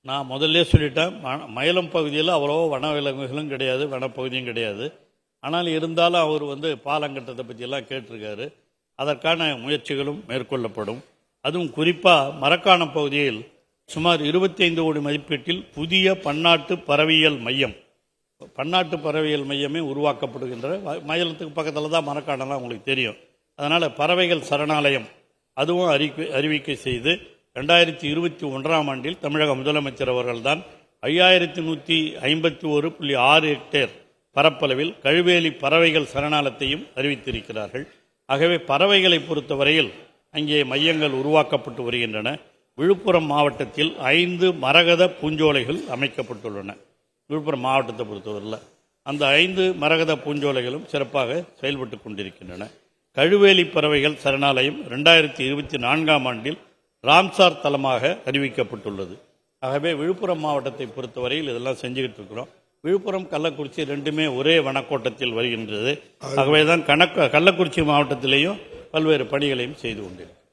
நான் முதல்ல சொல்லிட்டேன், மயிலம் பகுதியில் அவ்வளோ வனவிலங்குகளும் கிடையாது, வனப்பகுதியும் கிடையாது. ஆனால் இருந்தாலும் அவர் பாலங்கட்டத்தை பற்றியெல்லாம் கேட்டிருக்காரு. அதற்கான முயற்சிகளும் மேற்கொள்ளப்படும். அதுவும் குறிப்பாக மரக்காணம் பகுதியில் சுமார் 25 கோடி மதிப்பீட்டில் புதிய பன்னாட்டு பறவையியல் மையம், பன்னாட்டு பறவையியல் மையமே உருவாக்கப்படுகின்ற. மயிலத்துக்கு பக்கத்தில் தான் மரக்காணம்லாம் உங்களுக்கு தெரியும். அதனால் பறவைகள் சரணாலயம் அதுவும் அறிவிக்கை செய்து 2021ஆம் ஆண்டில் தமிழக முதலமைச்சர் அவர்கள்தான் 5151.6 ஹெக்டேர் பரப்பளவில் கழுவேலி பறவைகள் சரணாலயத்தையும் அறிவித்திருக்கிறார்கள். ஆகவே பறவைகளை பொறுத்தவரையில் அங்கே மையங்கள் உருவாக்கப்பட்டு வருகின்றன. விழுப்புரம் மாவட்டத்தில் 5 மரகத பூஞ்சோலைகள் அமைக்கப்பட்டுள்ளன. விழுப்புரம் மாவட்டத்தை பொறுத்தவரையில் அந்த 5 மரகத பூஞ்சோலைகளும் சிறப்பாக செயல்பட்டு கொண்டிருக்கின்றன. கழுவேலி பறவைகள் சரணாலயம் 2024ஆம் ஆண்டில் ராம்சார் தலமாக அறிவிக்கப்பட்டுள்ளது. ஆகவே விழுப்புரம் மாவட்டத்தை பொறுத்தவரையில் இதெல்லாம் செஞ்சுக்கிட்டு இருக்கிறோம். விழுப்புரம் கள்ளக்குறிச்சி ரெண்டுமே ஒரே வனக்கோட்டத்தில் வருகின்றது. ஆகவே தான் கள்ளக்குறிச்சி மாவட்டத்திலேயும் பல்வேறு பணிகளையும் செய்து கொண்டிருக்கிறோம்.